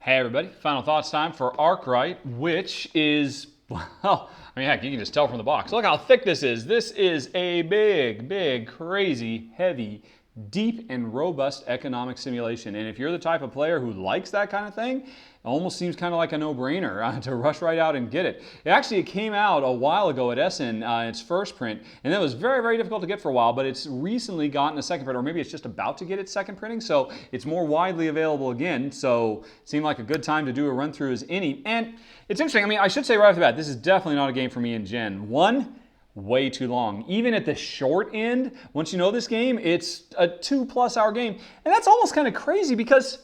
Hey everybody, final thoughts time for Arkwright, which is, well, I mean, heck, you can just tell from the box. Look how thick this is. This is a big, crazy, heavy, deep, and robust economic simulation. And if you're the type of player who likes that kind of thing, it almost seems kind of like a no-brainer to rush right out and get it. It came out a while ago at Essen, its first print, and it was very difficult to get for a while, but it's recently gotten a second print, or maybe it's just about to get its second printing, so it's more widely available again, so it seemed like a good time to do a run-through as any. And it's interesting, I mean, I should say right off the bat, this is definitely not a game for me and Jen. One, way too long. Even at the short end, once you know this game, it's a 2+ hour game. And that's almost kind of crazy because,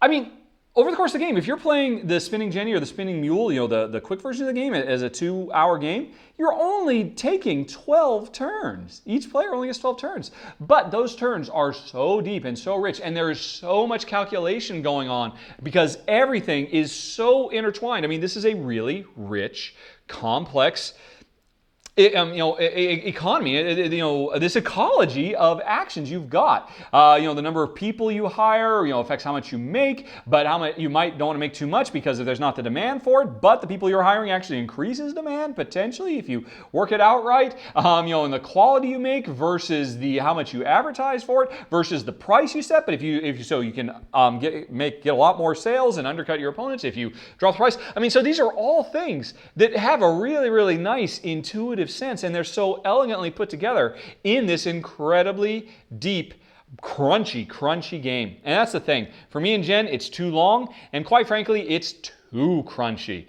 I mean, over the course of the game, if you're playing the Spinning Jenny or the Spinning Mule, you know, the quick version of the game as a 2-hour game, you're only taking 12 turns. Each player only gets 12 turns. But those turns are so deep and so rich, and there is so much calculation going on because everything is so intertwined. I mean, this is a really rich, complex economy, this ecology of actions you've got. The number of people you hire, affects how much you make, but how much you don't want to make too much because if there's not the demand for it, but the people you're hiring actually increases demand potentially if you work it out right. And the quality you make versus how much you advertise for it versus the price you set. But if you can get a lot more sales and undercut your opponents if you drop the price. I mean, so these are all things that have a really nice intuitive sense, and they're so elegantly put together in this incredibly deep, crunchy game. And that's the thing. For me and Jen, it's too long, and quite frankly, it's too crunchy.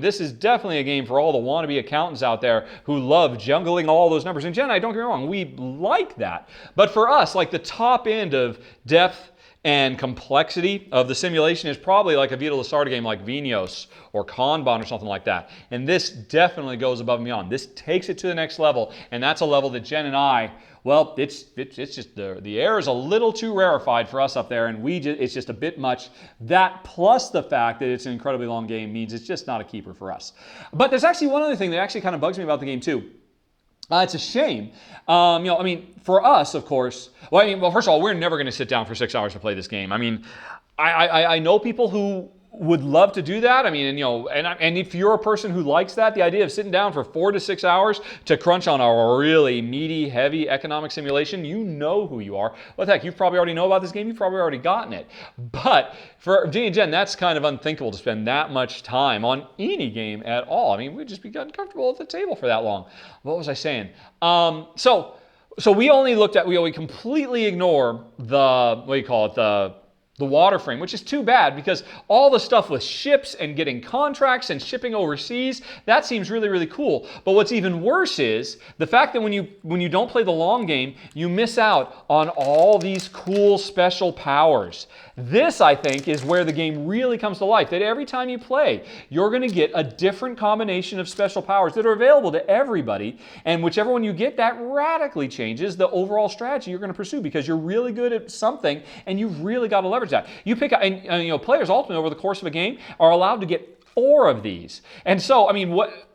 This is definitely a game for all the wannabe accountants out there who love jungling all those numbers. And Jen, don't get me wrong, we like that. But for us, like the top end of depth and complexity of the simulation is probably like a Vita Lasarda game like Vinos or Kanban or something like that. And this definitely goes above and beyond. This takes it to the next level, and that's a level that Jen and I, well, it's just the air is a little too rarefied for us up there, and it's just a bit much. That plus the fact that it's an incredibly long game means it's just not a keeper for us. But there's actually one other thing that actually kind of bugs me about the game too. It's a shame. For us, of course, first of all, we're never going to sit down for 6 hours to play this game. I mean, I know people who would love to do that. I mean, and if you're a person who likes that, the idea of sitting down for 4 to 6 hours to crunch on a really meaty, heavy economic simulation, you know who you are. Well, heck, you probably already know about this game. You've probably already gotten it. But for G and Jen, that's kind of unthinkable to spend that much time on any game at all. I mean, we'd just be uncomfortable at the table for that long. What was I saying? So we only looked at, we completely ignore the water frame, which is too bad because all the stuff with ships and getting contracts and shipping overseas, that seems really cool. But what's even worse is the fact that when you don't play the long game, you miss out on all these cool special powers. This, I think, is where the game really comes to life, that every time you play, you're going to get a different combination of special powers that are available to everybody, and whichever one you get, that radically changes the overall strategy you're going to pursue because you're really good at something, and you've really got to leverage that. You pick up, and players ultimately over the course of a game are allowed to get 4 of these. And so,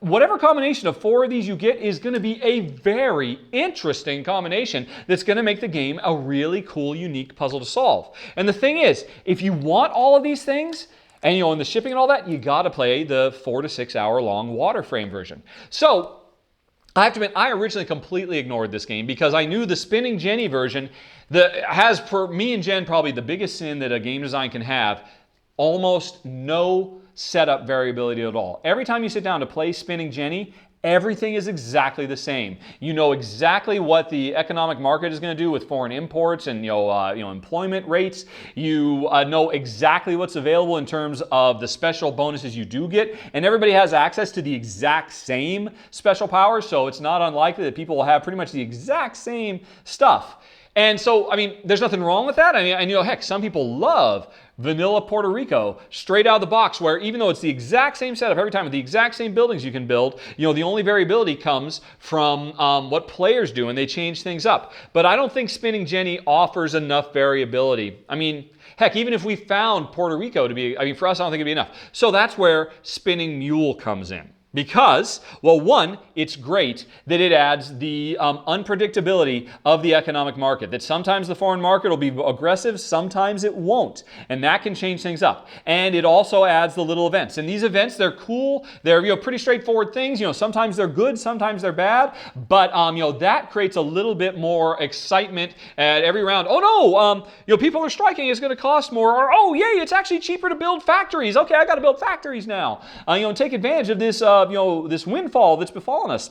whatever combination of 4 of these you get is going to be a very interesting combination that's going to make the game a really cool, unique puzzle to solve. And the thing is, if you want all of these things, and in the shipping and all that, you got to play the 4 to 6 hour long water frame version. So, I have to admit, I originally completely ignored this game because I knew the Spinning Jenny version that has, for me and Jen, probably the biggest sin that a game design can have, almost no setup variability at all. Every time you sit down to play Spinning Jenny, everything is exactly the same. You know exactly what the economic market is going to do with foreign imports and employment rates. You know exactly what's available in terms of the special bonuses you do get, and everybody has access to the exact same special powers, so it's not unlikely that people will have pretty much the exact same stuff. And so, there's nothing wrong with that. Heck, some people love vanilla Puerto Rico straight out of the box, where even though it's the exact same setup every time with the exact same buildings you can build, the only variability comes from what players do, and they change things up. But I don't think Spinning Jenny offers enough variability. Heck, even if we found Puerto Rico to be, for us, I don't think it'd be enough. So that's where Spinning Mule comes in. Because, well, one, it's great that it adds the unpredictability of the economic market. That sometimes the foreign market will be aggressive, sometimes it won't. And that can change things up. And it also adds the little events. And these events, they're cool. They're pretty straightforward things. Sometimes they're good, sometimes they're bad. But that creates a little bit more excitement at every round. Oh no, people are striking. It's going to cost more. Or oh yay, it's actually cheaper to build factories. Okay, I got to build factories now. Take advantage of this. This windfall that's befallen us.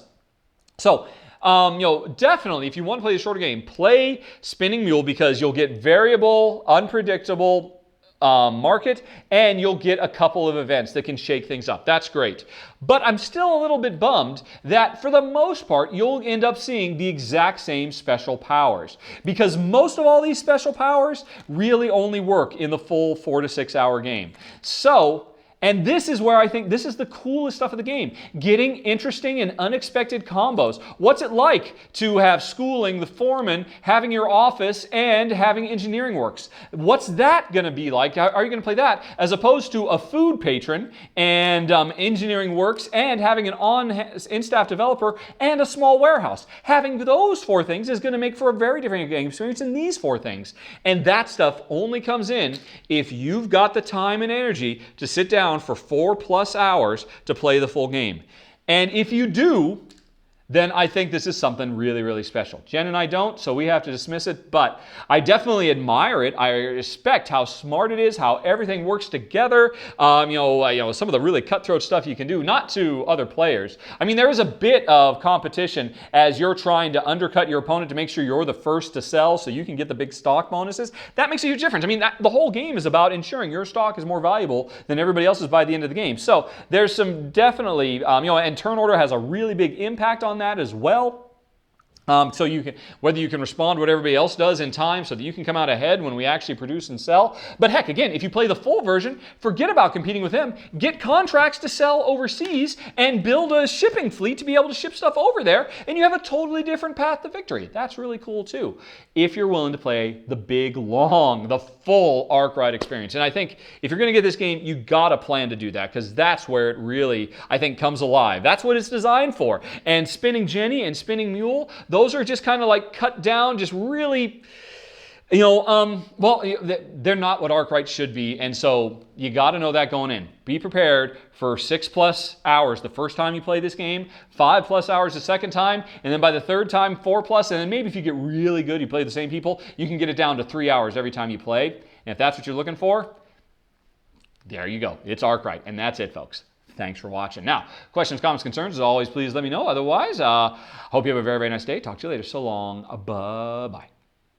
So, definitely, if you want to play the shorter game, play Spinning Mule because you'll get variable, unpredictable market, and you'll get a couple of events that can shake things up. That's great. But I'm still a little bit bummed that for the most part, you'll end up seeing the exact same special powers. Because most of all these special powers really only work in the full 4 to 6 hour game. So, and this is where I think this is the coolest stuff of the game. Getting interesting and unexpected combos. What's it like to have schooling, the foreman, having your office, and having engineering works? What's that going to be like? How are you going to play that? As opposed to a food patron and engineering works and having an in-staff developer and a small warehouse. Having those 4 things is going to make for a very different game experience than these 4 things. And that stuff only comes in if you've got the time and energy to sit down for 4+ hours to play the full game. And if you do, then I think this is something really, really special. Jen and I don't, so we have to dismiss it, but I definitely admire it. I respect how smart it is, how everything works together. Some of the really cutthroat stuff you can do, not to other players. I mean, there is a bit of competition as you're trying to undercut your opponent to make sure you're the first to sell so you can get the big stock bonuses. That makes a huge difference. I mean, the whole game is about ensuring your stock is more valuable than everybody else's by the end of the game. So there's some definitely, and turn order has a really big impact on that as well. So you can, whether you can respond to what everybody else does in time so that you can come out ahead when we actually produce and sell. But heck, again, if you play the full version, forget about competing with them. Get contracts to sell overseas and build a shipping fleet to be able to ship stuff over there, and you have a totally different path to victory. That's really cool too, if you're willing to play the big, long, the full Arkwright experience. And I think if you're going to get this game, you got to plan to do that, because that's where it really, I think, comes alive. That's what it's designed for. And Spinning Jenny and Spinning Mule, those are just kind of like cut down, just really, well, they're not what Arkwright should be. And so you got to know that going in. Be prepared for 6+ hours the first time you play this game, 5+ hours the second time, and then by the third time, 4+, and then maybe if you get really good, you play the same people, you can get it down to 3 hours every time you play. And if that's what you're looking for, there you go. It's Arkwright, and that's it, folks. Thanks for watching. Now, questions, comments, concerns, as always, please let me know. Otherwise, hope you have a very, very nice day. Talk to you later. So long. Bye-bye.